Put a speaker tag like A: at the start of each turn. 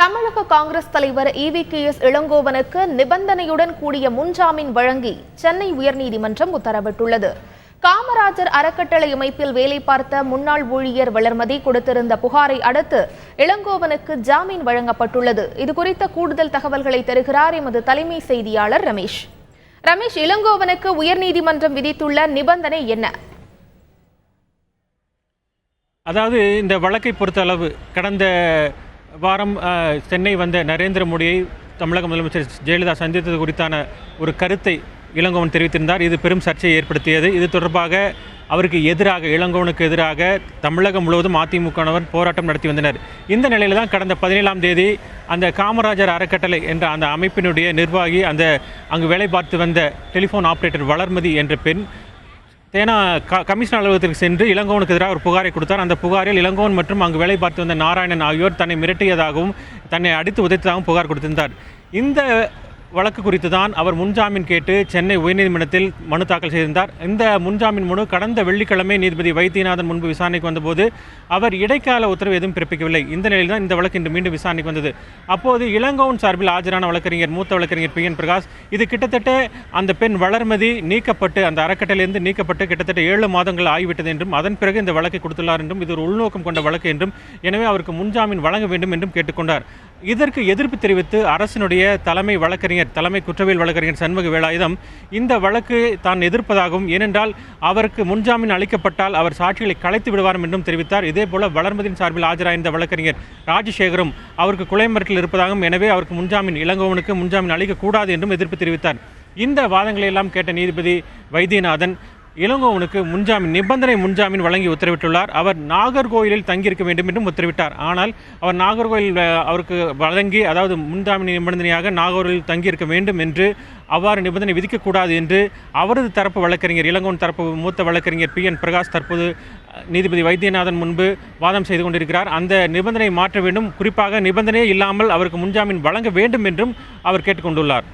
A: தமிழக காங்கிரஸ் தலைவர் EVKS இளங்கோவனுக்கு நிபந்தனையுடன் கூடிய முன்ஜாமீன் வழங்கி சென்னை உயர்நீதிமன்றம் உத்தரவிட்டுள்ளது. காமராஜர் அறக்கட்டளை அமைப்பில் வேலை பார்த்த முன்னாள் ஊழியர் வளர்மதி கொடுத்திருந்த புகாரை அடுத்து இளங்கோவனுக்கு ஜாமீன் வழங்கப்பட்டுள்ளது. இதுகுறித்த கூடுதல் தகவல்களை தருகிறார் எமது தலைமை செய்தியாளர் ரமேஷ். இளங்கோவனுக்கு உயர்நீதிமன்றம் விதித்துள்ள நிபந்தனை என்ன?
B: அதாவது இந்த வழக்கை பொறுத்தளவு கடந்த வாரம் சென்னை வந்த நரேந்திர மோடியை தமிழக முதலமைச்சர் ஜெயலலிதா சந்தித்தது குறித்தான ஒரு கருத்தை இளங்கோவன் தெரிவித்திருந்தார். இது பெரும் சர்ச்சையை ஏற்படுத்தியது. இது தொடர்பாக அவருக்கு எதிராக இளங்கோவனுக்கு எதிராக தமிழகம் முழுவதும் அதிமுகவினர் போராட்டம் நடத்தி வந்தனர். இந்த நிலையில் தான் கடந்த 17ஆம் தேதி அந்த காமராஜர் அறக்கட்டளை என்ற அந்த அமைப்பினுடைய நிர்வாகி அங்கு வேலை பார்த்து வந்த டெலிஃபோன் ஆபரேட்டர் வளர்மதி என்ற பெண் தேனா கமிஷனர் அலுவலகத்திற்கு சென்று இளங்கோவனுக்கு எதிராக ஒரு புகாரை கொடுத்தார். அந்த புகாரில் இளங்கோவன் மற்றும் அங்கு வேலை பார்த்து வந்த நாராயணன் ஆகியோர் தன்னை மிரட்டியதாகவும் தன்னை அடித்து உதைத்ததாகவும் புகார் கொடுத்திருந்தார். இந்த வழக்கு குறித்து தான் அவர் முன்ஜாமீன் கேட்டு சென்னை உயர்நீதிமன்றத்தில் மனு தாக்கல் செய்திருந்தார். இந்த முன்ஜாமீன் மனு கடந்த வெள்ளிக்கிழமை நீதிபதி வைத்தியநாதன் முன்பு விசாரணைக்கு வந்தபோது அவர் இடைக்கால உத்தரவு எதுவும் பிறப்பிக்கவில்லை. இந்த நிலையில் தான் இந்த வழக்கு இன்று மீண்டும் விசாரணைக்கு வந்தது. அப்போது இளங்கோவன் சார்பில் ஆஜரான மூத்த வழக்கறிஞர் PN பிரகாஷ் இது கிட்டத்தட்ட அந்த பெண் வளர்மதி நீக்கப்பட்டு அந்த அறக்கட்டளையிலிருந்து நீக்கப்பட்டு கிட்டத்தட்ட 7 மாதங்கள் ஆகிவிட்டது என்றும் அதன் பிறகு இந்த வழக்கை கொடுத்துள்ளார் என்றும் இது ஒரு உள்நோக்கம் கொண்ட வழக்கு என்றும் எனவே அவருக்கு முன்ஜாமீன் வழங்க வேண்டும் என்றும் கேட்டுக்கொண்டார். இதற்கு எதிர்ப்பு தெரிவித்து அரசினுடைய தலைமை குற்றவியல் வழக்கறிஞர் சண்முக வேலாயுதம் இந்த வழக்கு தான் எதிர்ப்பதாகவும் ஏனென்றால் அவருக்கு முன்ஜாமீன் அளிக்கப்பட்டால் அவர் சாட்சிகளை கலைத்து விடுவார் என்றும் தெரிவித்தார். இதேபோல வளர்மதியின் சார்பில் ஆஜராயிருந்த வழக்கறிஞர் ராஜசேகரும் அவருக்கு கொலை மிரட்டல் இருப்பதாகவும் எனவே அவருக்கு இளங்கோவனுக்கு முன்ஜாமீன் அளிக்கக்கூடாது என்றும் எதிர்ப்பு தெரிவித்தார். இந்த வாதங்களை எல்லாம் கேட்ட நீதிபதி வைத்தியநாதன் இளங்கோவனுக்கு நிபந்தனை முன்ஜாமீன் வழங்கி உத்தரவிட்டுள்ளார். அவர் நாகர்கோயிலில் தங்கியிருக்க வேண்டும் என்றும் உத்தரவிட்டார். ஆனால் அவர் நாகர்கோயில் அவருக்கு வழங்கி அதாவது முன்ஜாமீன் நிபந்தனையாக நாகர்கோயிலில் தங்கியிருக்க வேண்டும் என்று அவ்வாறு நிபந்தனை விதிக்கக்கூடாது என்று அவரது தரப்பு வழக்கறிஞர் இளங்கோவன் தரப்பு மூத்த வழக்கறிஞர் PN பிரகாஷ் தற்போது நீதிபதி வைத்தியநாதன் முன்பு வாதம் செய்து கொண்டிருக்கிறார். அந்த நிபந்தனை மாற்ற வேண்டும், குறிப்பாக நிபந்தனையே இல்லாமல் அவருக்கு முன்ஜாமீன் வழங்க வேண்டும் என்றும் அவர் கேட்டுக்கொண்டுள்ளார்.